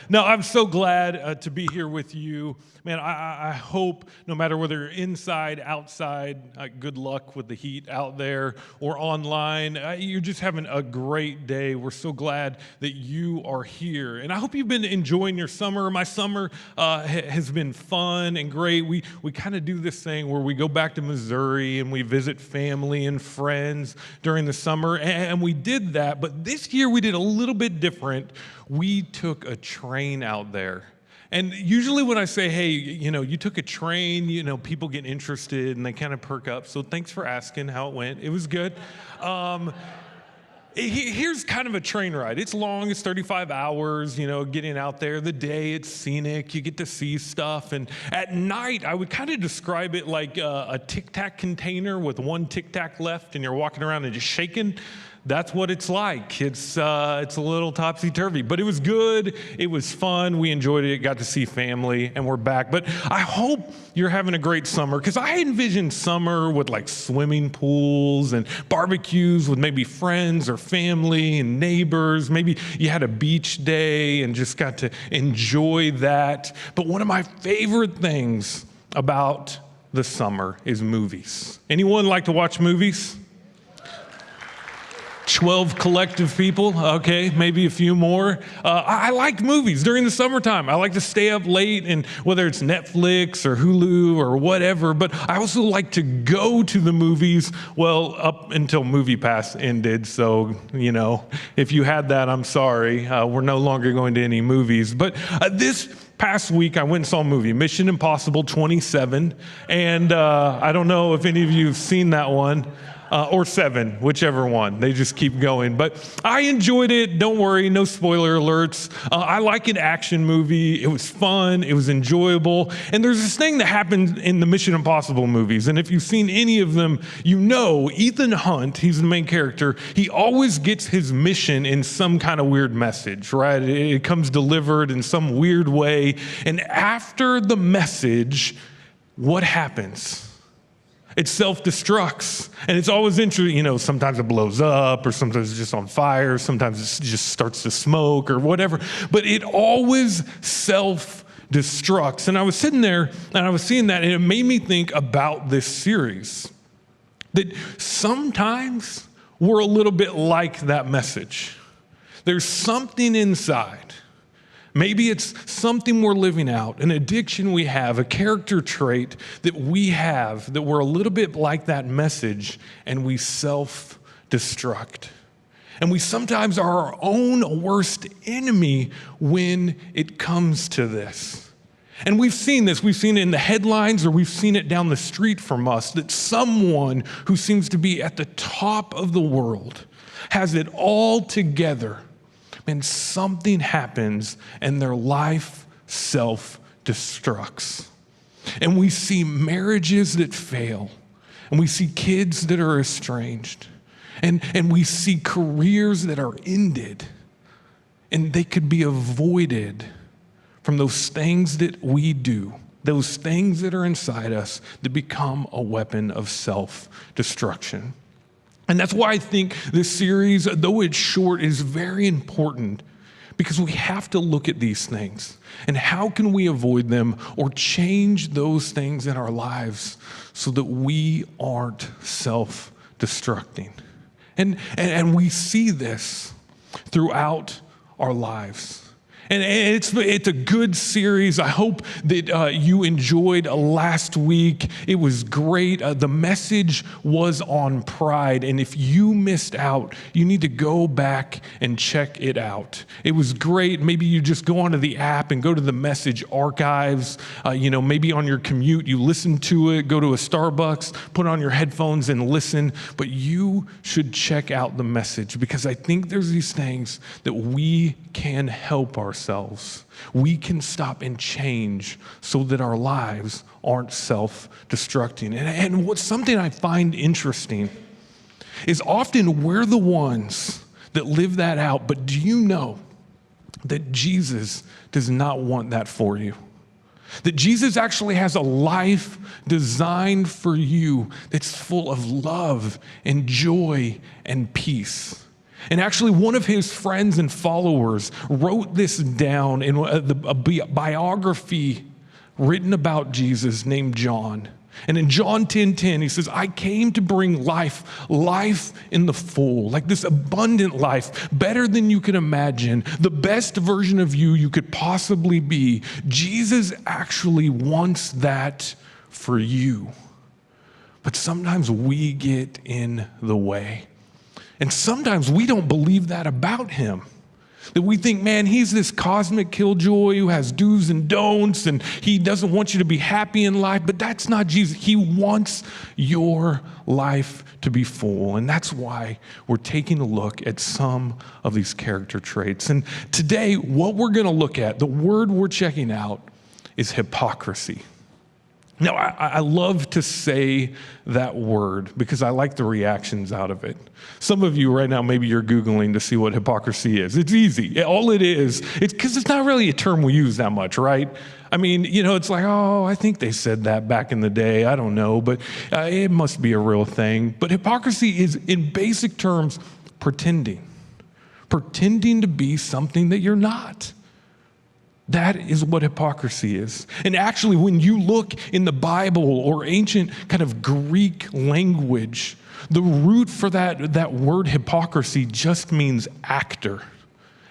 No, I'm so glad to be here with you. Man, I hope no matter whether you're inside, outside, good luck with the heat out there or online, you're just having a great day. We're so glad that you are here. And I hope you've been enjoying your summer. My summer has been fun and great. We kind of do this thing where we go back to Missouri and we visit family and friends during the summer. And we did that, but this year we did a little bit different. We took a train out there. And usually when I say, hey, you took a train, people get interested and they kind of perk up. So thanks for asking how it went. It was good. Here's kind of a train ride. It's long, it's 35 hours, getting out there. The day, it's scenic, you get to see stuff. And at night, I would kind of describe it like a Tic Tac container with one Tic Tac left and you're walking around and just shaking. That's what it's like. It's a little topsy-turvy, but it was good. It was fun. We enjoyed it. Got to see family, and we're back. But I hope you're having a great summer, because I envision summer with like swimming pools and barbecues with maybe friends or family and neighbors. Maybe you had a beach day and just got to enjoy that. But one of my favorite things about the summer is movies. Anyone like to watch movies? 12 collective people, okay, maybe a few more. I like movies during the summertime. I like to stay up late, and whether it's Netflix or Hulu or whatever, but I also like to go to the movies, well, up until MoviePass ended, so, if you had that, I'm sorry. We're no longer going to any movies. But this past week, I went and saw a movie, Mission Impossible 27, and I don't know if any of you have seen that one. Or 7, whichever one. They just keep going. But I enjoyed it. Don't worry, no spoiler alerts. I like an action movie. It was fun. It was enjoyable. And there's this thing that happens in the Mission Impossible movies. And if you've seen any of them, Ethan Hunt, he's the main character, he always gets his mission in some kind of weird message, right? It comes delivered in some weird way. And after the message, what happens? It self-destructs, and it's always interesting, sometimes it blows up, or sometimes it's just on fire, sometimes it just starts to smoke, or whatever, but it always self-destructs. And I was sitting there, and I was seeing that, and it made me think about this series, that sometimes we're a little bit like that message. There's something inside. Maybe it's something we're living out, an addiction we have, a character trait that we have, that we're a little bit like that message, and we self-destruct. And we sometimes are our own worst enemy when it comes to this. And we've seen this. We've seen it in the headlines, or we've seen it down the street from us, that someone who seems to be at the top of the world has it all together, and something happens and their life self-destructs. And we see marriages that fail, and we see kids that are estranged, and we see careers that are ended, and they could be avoided from those things that we do, those things that are inside us that become a weapon of self-destruction. And that's why I think this series, though it's short, is very important, because we have to look at these things and how can we avoid them or change those things in our lives so that we aren't self-destructing. And we see this throughout our lives. And it's a good series. I hope that you enjoyed last week. It was great. The message was on pride. And if you missed out, you need to go back and check it out. It was great. Maybe you just go onto the app and go to the message archives. Maybe on your commute, you listen to it, go to a Starbucks, put on your headphones and listen. But you should check out the message, because I think there's these things that we can help ourselves. We can stop and change so that our lives aren't self-destructing. And what's something I find interesting is often we're the ones that live that out. But do you know that Jesus does not want that for you? That Jesus actually has a life designed for you that's full of love and joy and peace. And actually, one of his friends and followers wrote this down in a biography written about Jesus named John. And in John 10:10, he says, I came to bring life in the full, like this abundant life, better than you can imagine, the best version of you could possibly be. Jesus actually wants that for you. But sometimes we get in the way. And sometimes we don't believe that about him. That we think, man, he's this cosmic killjoy who has do's and don'ts, and he doesn't want you to be happy in life, but that's not Jesus. He wants your life to be full, and that's why we're taking a look at some of these character traits. And today, what we're going to look at, the word we're checking out, is hypocrisy. Now, I love to say that word because I like the reactions out of it. Some of you right now, maybe you're Googling to see what hypocrisy is. It's easy. All it is, it's because it's not really a term we use that much, right? I mean, it's like, oh, I think they said that back in the day. I don't know, but it must be a real thing. But hypocrisy is, in basic terms, pretending to be something that you're not. That is what hypocrisy is. And actually, when you look in the Bible or ancient kind of Greek language, the root for that word hypocrisy just means actor.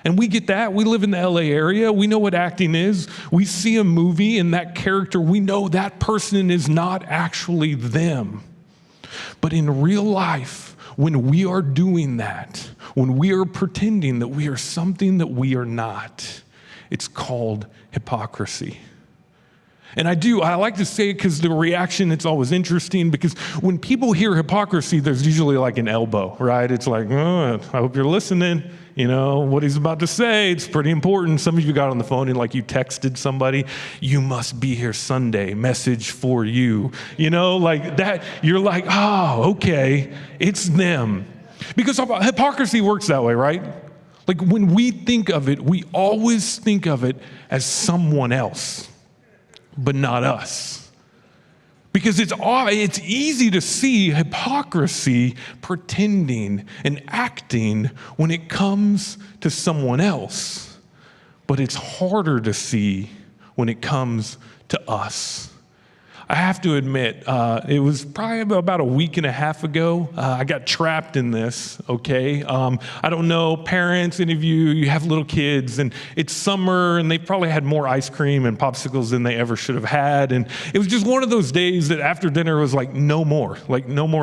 And we get that. We live in the LA area. We know what acting is. We see a movie and that character, we know that person is not actually them. But in real life, when we are doing that, when we are pretending that we are something that we are not, it's called hypocrisy. And I like to say it because the reaction, it's always interesting because when people hear hypocrisy, there's usually like an elbow, right? It's like, oh, I hope you're listening. What he's about to say, it's pretty important. Some of you got on the phone and like you texted somebody, you must be here Sunday, message for you. Like that, you're like, oh, okay, it's them. Because hypocrisy works that way, right? Like when we think of it, we always think of it as someone else, but not us. Because it's easy to see hypocrisy pretending and acting when it comes to someone else, but it's harder to see when it comes to us. I have to admit, it was probably about a week and a half ago, I got trapped in this, okay? I don't know, parents, any of you have little kids, and it's summer, and they probably had more ice cream and popsicles than they ever should have had, and it was just one of those days that after dinner was like, no more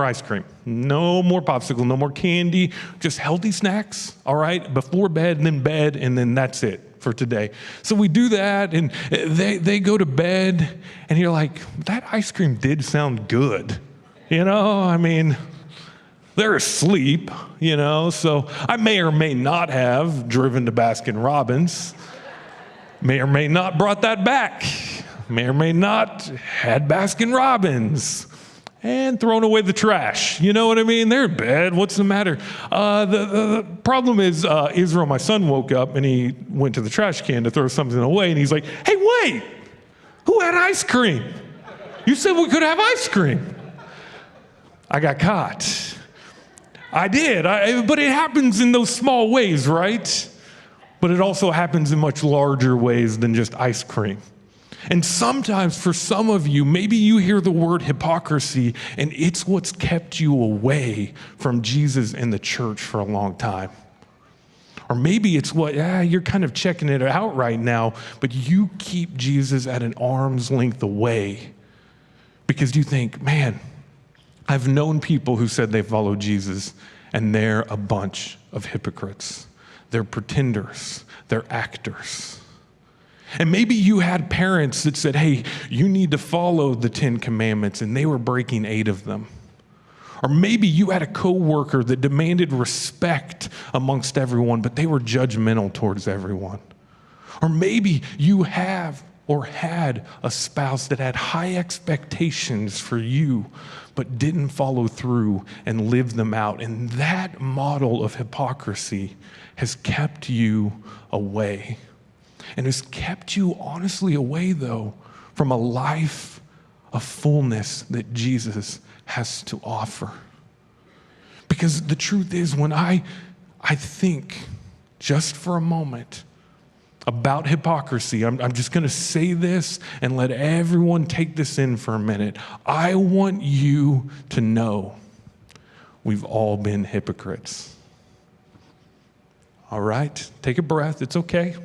ice cream, no more popsicle, no more candy, just healthy snacks, all right, before bed, and then that's it for today. So we do that, and they go to bed, and you're like, that ice cream did sound good. I mean, they're asleep, so I may or may not have driven to Baskin-Robbins, may or may not brought that back, may or may not had Baskin-Robbins, and thrown away the trash. You know what I mean? They're in bed. What's the matter? The problem is Israel, my son, woke up and he went to the trash can to throw something away, and he's like, hey, wait, who had ice cream? You said we could have ice cream. I got caught. I did, but it happens in those small ways, right? But it also happens in much larger ways than just ice cream. And sometimes for some of you, maybe you hear the word hypocrisy and it's what's kept you away from Jesus and the church for a long time. Or maybe it's you're kind of checking it out right now, but you keep Jesus at an arm's length away because you think, man, I've known people who said they follow Jesus and they're a bunch of hypocrites. They're pretenders. They're actors. And maybe you had parents that said, hey, you need to follow the 10 Commandments, and they were breaking 8 of them. Or maybe you had a coworker that demanded respect amongst everyone, but they were judgmental towards everyone. Or maybe you have or had a spouse that had high expectations for you, but didn't follow through and live them out. And that model of hypocrisy has kept you away. And has kept you honestly away, though, from a life of fullness that Jesus has to offer. Because the truth is, when I I think just for a moment about hypocrisy. I'm just going to say this and let everyone take this in for a minute. I want you to know we've all been hypocrites. All right? Take a breath. It's okay.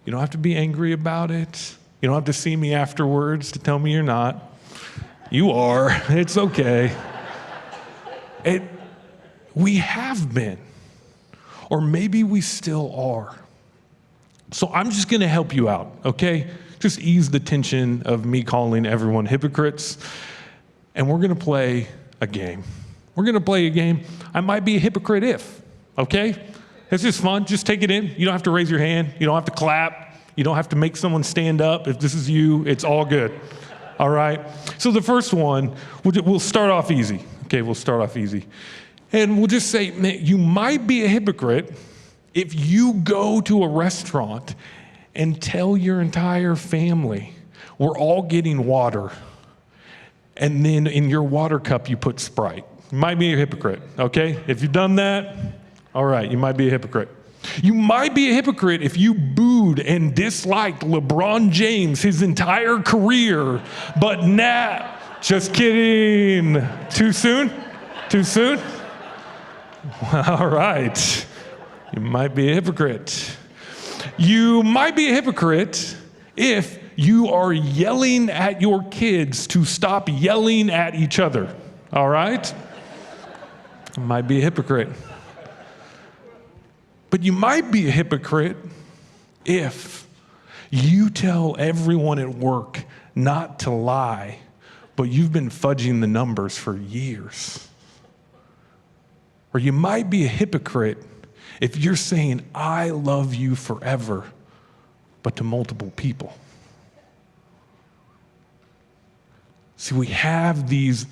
You don't have to be angry about it. You don't have to see me afterwards to tell me you're not. You are. It's okay. We have been, or maybe we still are. So I'm just going to help you out, okay? Just ease the tension of me calling everyone hypocrites. And we're going to play a game. We're going to play a game. I might be a hypocrite if, okay? It's just fun. Just take it in. You don't have to raise your hand. You don't have to clap. You don't have to make someone stand up. If this is you, it's all good. All right? So the first one, we'll start off easy. Okay, we'll start off easy. And we'll just say, man, you might be a hypocrite if you go to a restaurant and tell your entire family, we're all getting water, and then in your water cup you put Sprite. You might be a hypocrite, okay? If you've done that, all right, you might be a hypocrite. You might be a hypocrite if you booed and disliked LeBron James his entire career, but now, just kidding. Too soon? Too soon? All right. You might be a hypocrite. You might be a hypocrite if you are yelling at your kids to stop yelling at each other. All right? You might be a hypocrite. But you might be a hypocrite if you tell everyone at work not to lie, but you've been fudging the numbers for years. Or you might be a hypocrite if you're saying, I love you forever, but to multiple people. See, we have these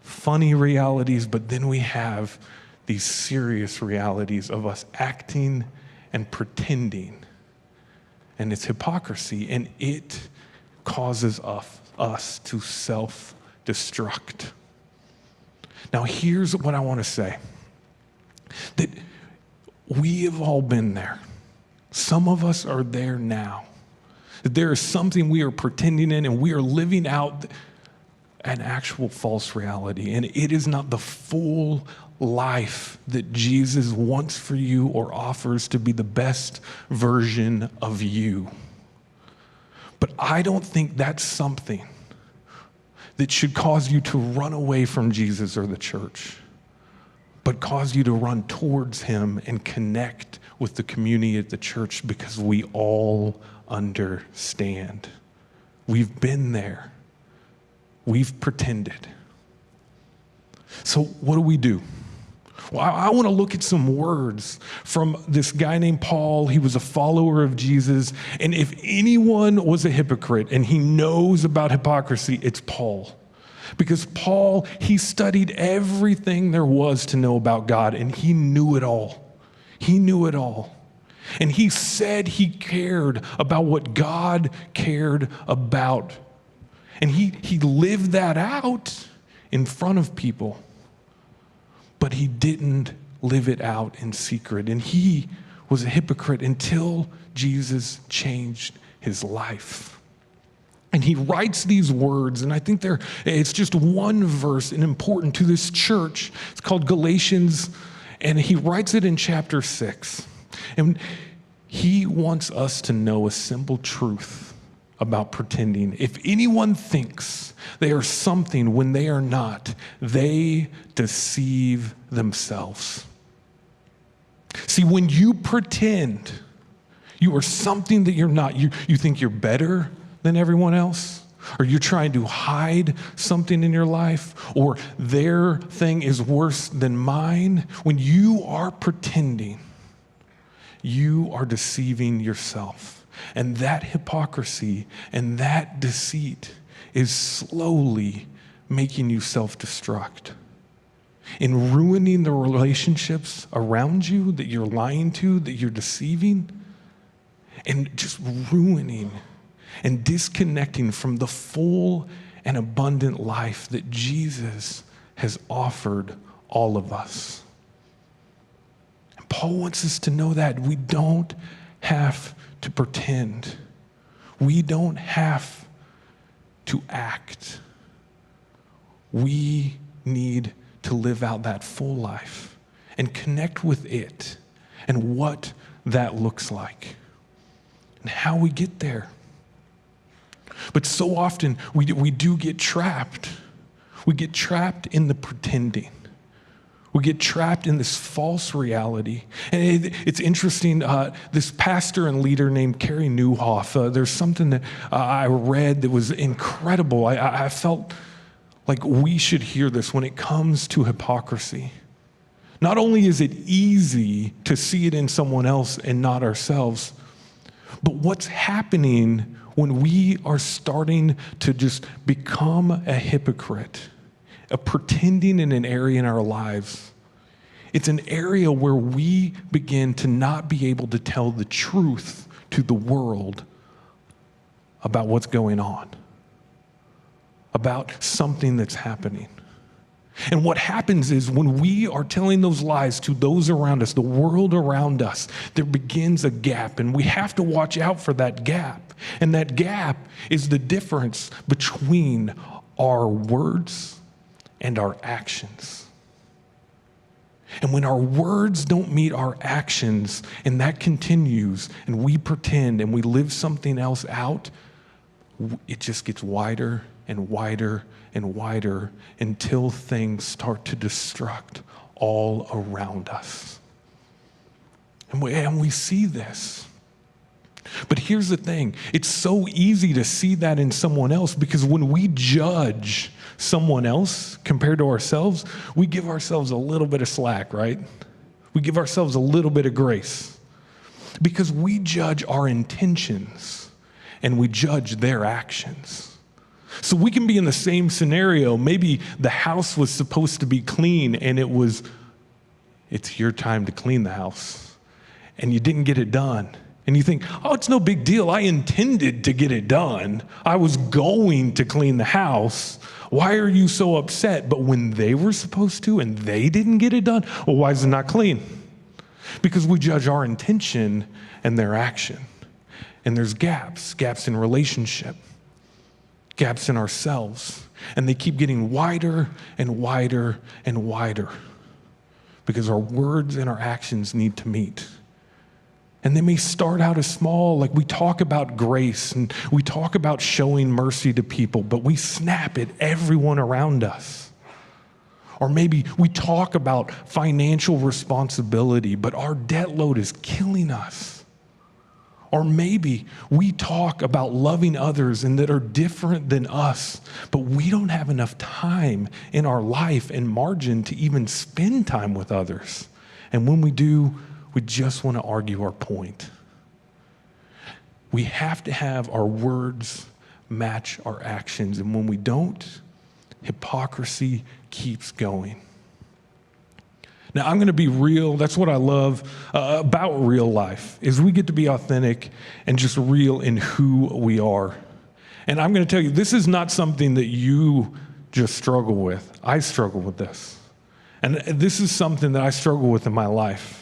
funny realities, but then we have these serious realities of us acting and pretending. And it's hypocrisy, and it causes us to self-destruct. Now, here's what I want to say. That we have all been there. Some of us are there now. That there is something we are pretending in, and we are living out an actual false reality. And it is not the full life that Jesus wants for you or offers to be the best version of you. But I don't think that's something that should cause you to run away from Jesus or the church, but cause you to run towards him and connect with the community at the church, because we all understand. We've been there. We've pretended. So what do? Well, I want to look at some words from this guy named Paul. He was a follower of Jesus. And if anyone was a hypocrite and he knows about hypocrisy, it's Paul. Because Paul, he studied everything there was to know about God, and he knew it all. He knew it all. And he said he cared about what God cared about. And he lived that out in front of people. But he didn't live it out in secret. And he was a hypocrite until Jesus changed his life. And he writes these words, and I think it's just one verse and important to this church. It's called Galatians, and he writes it in chapter 6. And he wants us to know a simple truth about pretending. If anyone thinks they are something when they are not, they deceive themselves. See, when you pretend you are something that you're not, you think you're better than everyone else, or you're trying to hide something in your life, or their thing is worse than mine. When you are pretending, you are deceiving yourself. And that hypocrisy and that deceit is slowly making you self-destruct and ruining the relationships around you that you're lying to, that you're deceiving, and just ruining and disconnecting from the full and abundant life that Jesus has offered all of us. Paul wants us to know that we don't have to pretend. We don't have to act. We need to live out that full life and connect with it and what that looks like and how we get there. But so often we do get trapped. We get trapped in the pretending. We get trapped in this false reality. And it's interesting, this pastor and leader named Carey Nieuwhof, there's something that I read that was incredible. I felt like we should hear this when it comes to hypocrisy. Not only is it easy to see it in someone else and not ourselves, but what's happening when we are starting to just become a hypocrite, a pretending in an area in our lives. It's an area where we begin to not be able to tell the truth to the world about what's going on, about something that's happening. And what happens is when we are telling those lies to those around us, the world around us, there begins a gap, and we have to watch out for that gap. And that gap is the difference between our words and our actions. And when our words don't meet our actions, and that continues, and we pretend and we live something else out, it just gets wider and wider and wider until things start to destruct all around us. And we see this. But here's the thing. It's so easy to see that in someone else because when we judge someone else compared to ourselves, we give ourselves a little bit of slack, right? We give ourselves a little bit of grace because we judge our intentions and we judge their actions. So we can be in the same scenario. Maybe the house was supposed to be clean and it's your time to clean the house and you didn't get it done. And you think, oh, it's no big deal. I intended to get it done. I was going to clean the house. Why are you so upset? But when they were supposed to and they didn't get it done, well, why is it not clean? Because we judge our intention and their action. And there's gaps in relationship, gaps in ourselves. And they keep getting wider and wider and wider because our words and our actions need to meet. And they may start out as small, like we talk about grace and we talk about showing mercy to people, but we snap at everyone around us. Or maybe we talk about financial responsibility, but our debt load is killing us. Or maybe we talk about loving others and that are different than us, but we don't have enough time in our life and margin to even spend time with others. And when we do, we just want to argue our point. We have to have our words match our actions. And when we don't, hypocrisy keeps going. Now, I'm going to be real. That's what I love about real life, is we get to be authentic and just real in who we are. And I'm going to tell you, this is not something that you just struggle with. I struggle with this. And this is something that I struggle with in my life.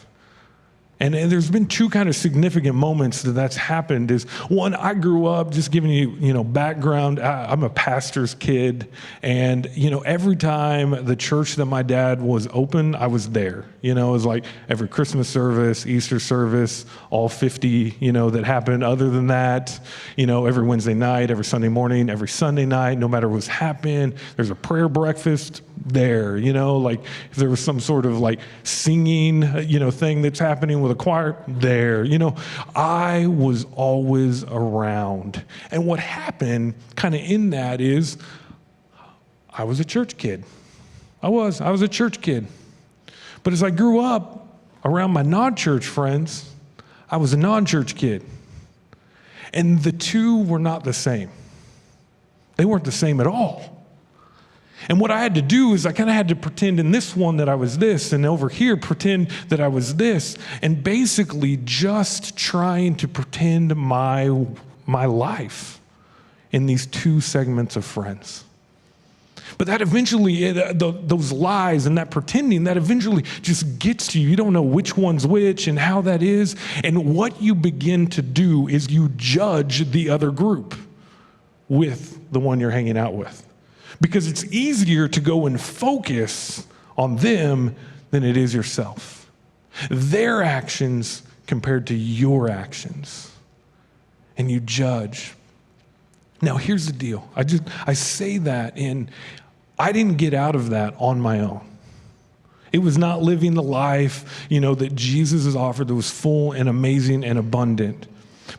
And there's been two kind of significant moments that's happened. Is one, I grew up, just giving you, background. I'm a pastor's kid, and every time the church that my dad was open, I was there. It was like every Christmas service, Easter service, all 50, that happened. Other than that, every Wednesday night, every Sunday morning, every Sunday night, no matter what's happened, there's a prayer breakfast there. Like if there was some sort of like singing, thing that's happening with a choir there. I was always around. And what happened kind of in that is I was a church kid. I was a church kid. But as I grew up around my non-church friends, I was a non-church kid. And the two were not the same. They weren't the same at all. And what I had to do is I kind of had to pretend in this one that I was this, and over here pretend that I was this, and basically just trying to pretend my life in these two segments of friends. But that eventually, those lies and that pretending, that eventually just gets to you. You don't know which one's which and how that is. And what you begin to do is you judge the other group with the one you're hanging out with. Because it's easier to go and focus on them than it is yourself. Their actions compared to your actions. And you judge. Now, here's the deal. I say that I didn't get out of that on my own. It was not living the life, that Jesus has offered that was full and amazing and abundant.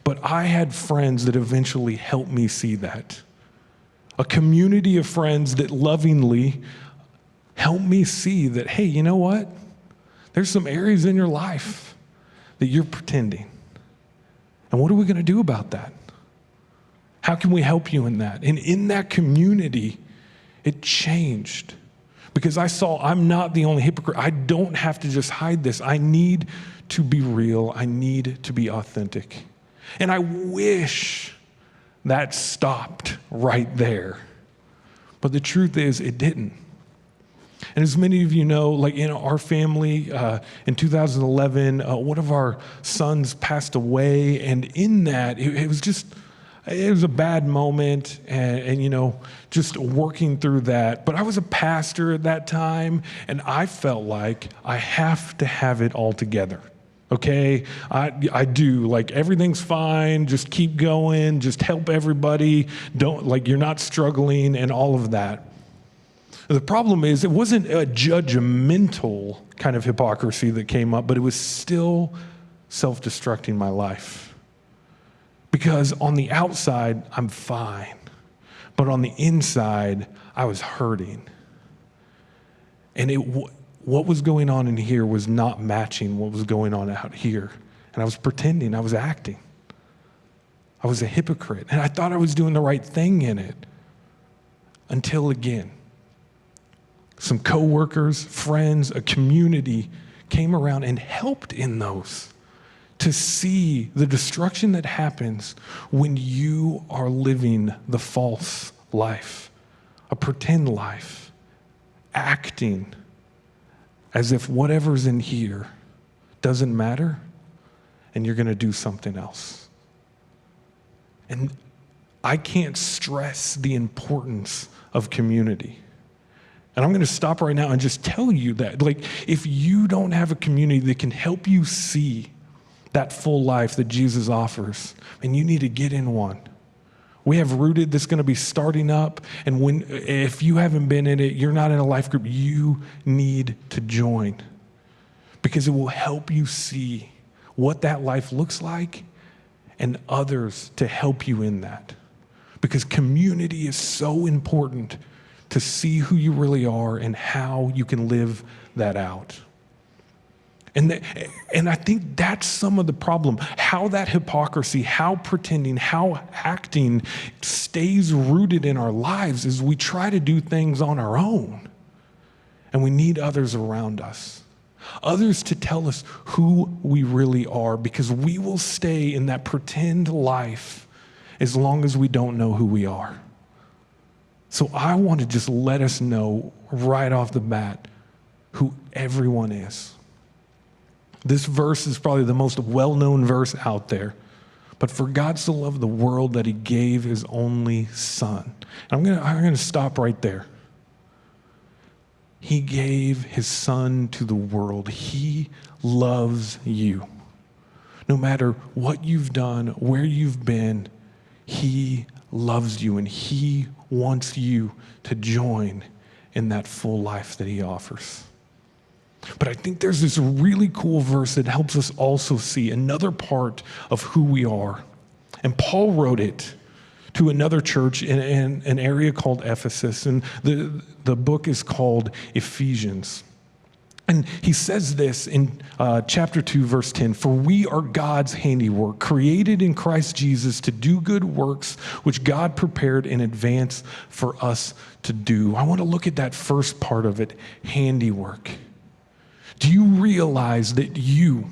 But I had friends that eventually helped me see that. A community of friends that lovingly helped me see that, hey, you know what? There's some areas in your life that you're pretending. And what are we going to do about that? How can we help you in that? And in that community, it changed because I saw I'm not the only hypocrite. I don't have to just hide this. I need to be real. I need to be authentic. And I wish that stopped right there. But the truth is, it didn't. And as many of you know, like in our family, in 2011, one of our sons passed away. And in that, it was a bad moment and just working through that. But I was a pastor at that time, and I felt like I have to have it all together. Okay, I do. Like, everything's fine. Just keep going. Just help everybody. You're not struggling and all of that. The problem is it wasn't a judgmental kind of hypocrisy that came up, but it was still self-destructing my life. Because on the outside, I'm fine. But on the inside, I was hurting. And what was going on in here was not matching what was going on out here. And I was pretending, I was acting. I was a hypocrite. And I thought I was doing the right thing in it. Until again, some coworkers, friends, a community came around and helped in those to see the destruction that happens when you are living the false life, a pretend life, acting as if whatever's in here doesn't matter and you're going to do something else. And I can't stress the importance of community. And I'm going to stop right now and just tell you that, if you don't have a community that can help you see that full life that Jesus offers, and you need to get in one. We have Rooted that's going to be starting up, and if you haven't been in it, you're not in a life group, you need to join because it will help you see what that life looks like and others to help you in that. Because community is so important to see who you really are and how you can live that out. And I think that's some of the problem. How that hypocrisy, how pretending, how acting stays rooted in our lives is we try to do things on our own. And we need others around us. Others to tell us who we really are, because we will stay in that pretend life as long as we don't know who we are. So I want to just let us know right off the bat who everyone is. This verse is probably the most well-known verse out there. But for God so loved the world that he gave his only son. And I'm going to stop right there. He gave his son to the world. He loves you. No matter what you've done, where you've been, he loves you and he wants you to join in that full life that he offers. But I think there's this really cool verse that helps us also see another part of who we are. And Paul wrote it to another church in an area called Ephesus. And the book is called Ephesians. And he says this in chapter 2, verse 10, "For we are God's handiwork, created in Christ Jesus to do good works, which God prepared in advance for us to do." I want to look at that first part of it, handiwork. Do you realize that you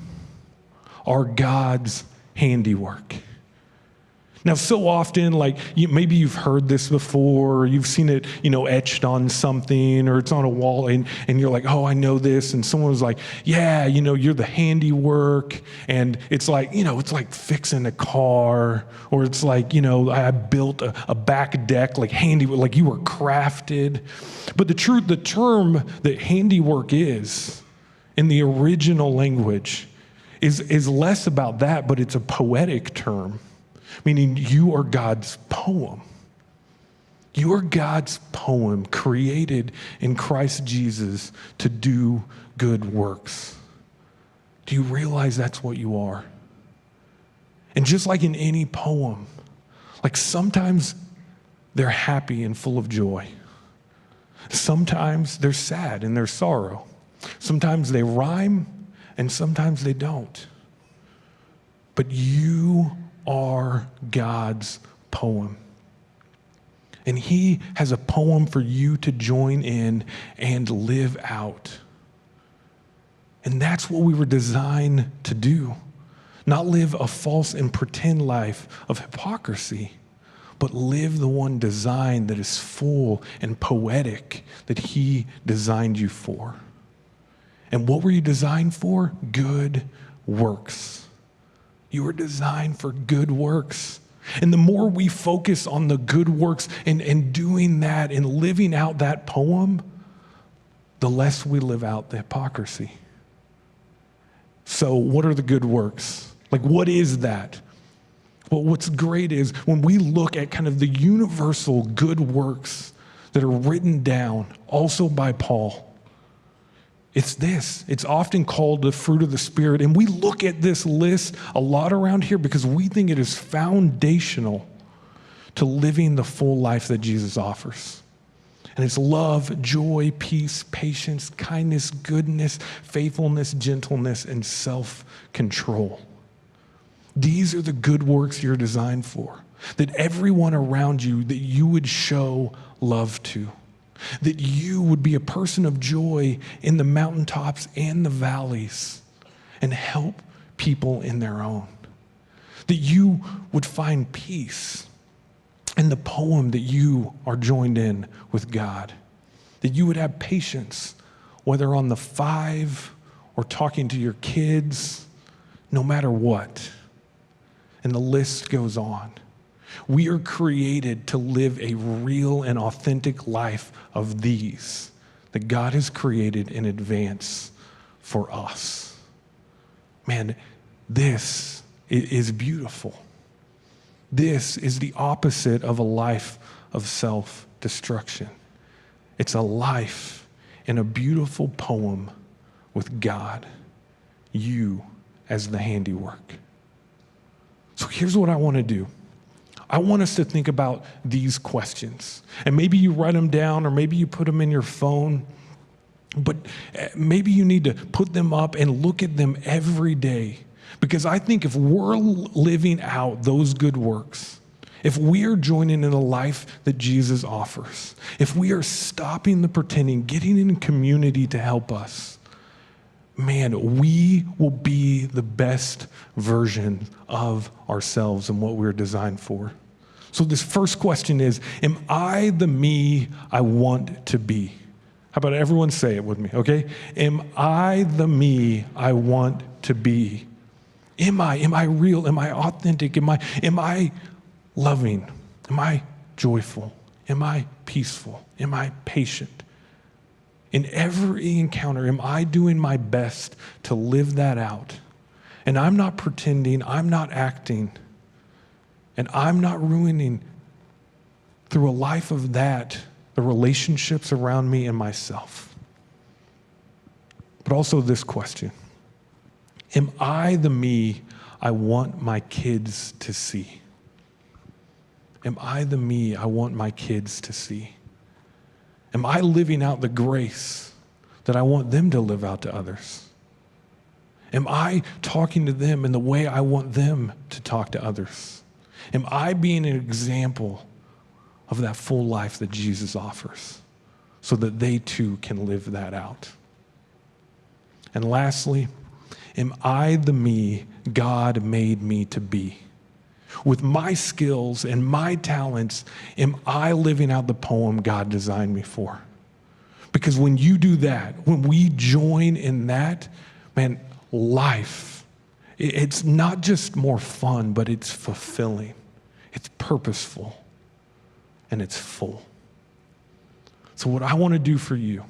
are God's handiwork? Now, so often, like maybe you've heard this before, or you've seen it, etched on something, or it's on a wall, and you're like, oh, I know this. And someone was like, yeah, you're the handiwork. And it's like, it's like fixing a car, or it's like, I built a back deck, like handiwork, like you were crafted. But the term that handiwork is in the original language is less about that, but it's a poetic term. Meaning you are God's poem. You are God's poem created in Christ Jesus to do good works. Do you realize that's what you are? And just like in any poem, like sometimes they're happy and full of joy. Sometimes they're sad and there's sorrow. Sometimes they rhyme and sometimes they don't. But you are God's poem. And he has a poem for you to join in and live out. And that's what we were designed to do. Not live a false and pretend life of hypocrisy, but live the one design that is full and poetic that he designed you for. And what were you designed for? Good works. You were designed for good works. And the more we focus on the good works and doing that and living out that poem, the less we live out the hypocrisy. So what are the good works? Like, what is that? Well, what's great is when we look at kind of the universal good works that are written down also by Paul, it's this. It's often called the fruit of the Spirit. And we look at this list a lot around here because we think it is foundational to living the full life that Jesus offers. And it's love, joy, peace, patience, kindness, goodness, faithfulness, gentleness, and self-control. These are the good works you're designed for, that everyone around you, that you would show love to. That you would be a person of joy in the mountaintops and the valleys and help people in their own. That you would find peace in the poem that you are joined in with God. That you would have patience, whether on the 5 or talking to your kids, no matter what. And the list goes on. We are created to live a real and authentic life of these that God has created in advance for us. Man, this is beautiful. This is the opposite of a life of self-destruction. It's a life in a beautiful poem with God, you as the handiwork. So here's what I want to do. I want us to think about these questions. And maybe you write them down or maybe you put them in your phone, but maybe you need to put them up and look at them every day. Because I think if we're living out those good works, if we are joining in the life that Jesus offers, if we are stopping the pretending, getting in community to help us, man, we will be the best version of ourselves and what we're designed for. So this first question is, am I the me I want to be? How about everyone say it with me, okay? Am I the me I want to be? Am I real? Am I authentic? Am I loving? Am I joyful? Am I peaceful? Am I patient? In every encounter, am I doing my best to live that out? And I'm not pretending, I'm not acting, and I'm not ruining through a life of that, the relationships around me and myself. But also this question, am I the me I want my kids to see? Am I the me I want my kids to see? Am I living out the grace that I want them to live out to others? Am I talking to them in the way I want them to talk to others? Am I being an example of that full life that Jesus offers so that they too can live that out? And lastly, am I the me God made me to be? With my skills and my talents, am I living out the poem God designed me for? Because when you do that, when we join in that, man, life, it's not just more fun, but it's fulfilling. It's purposeful, and it's full. So what I want to do for you,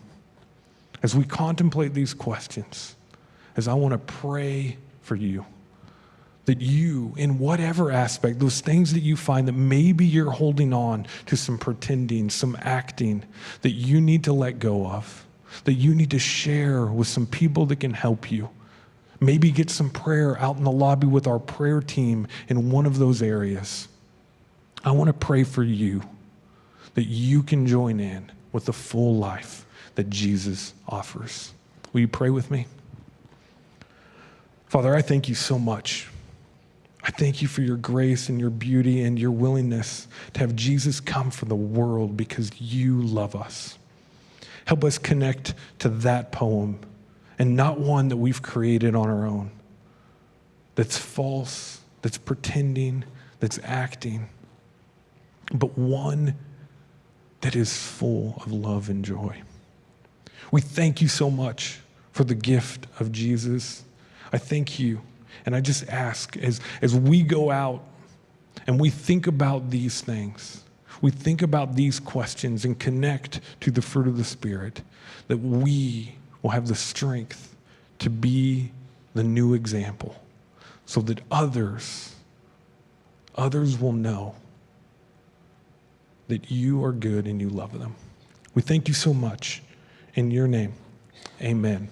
as we contemplate these questions, is I want to pray for you, that you, in whatever aspect, those things that you find that maybe you're holding on to some pretending, some acting, that you need to let go of, that you need to share with some people that can help you. Maybe get some prayer out in the lobby with our prayer team in one of those areas. I want to pray for you that you can join in with the full life that Jesus offers. Will you pray with me? Father, I thank you so much. I thank you for your grace and your beauty and your willingness to have Jesus come for the world because you love us. Help us connect to that poem and not one that we've created on our own, that's false, that's pretending, that's acting, but one that is full of love and joy. We thank you so much for the gift of Jesus. I thank you. And I just ask, as we go out and we think about these things, we think about these questions and connect to the fruit of the Spirit, that we will have the strength to be the new example so that others will know that you are good and you love them. We thank you so much. In your name, amen.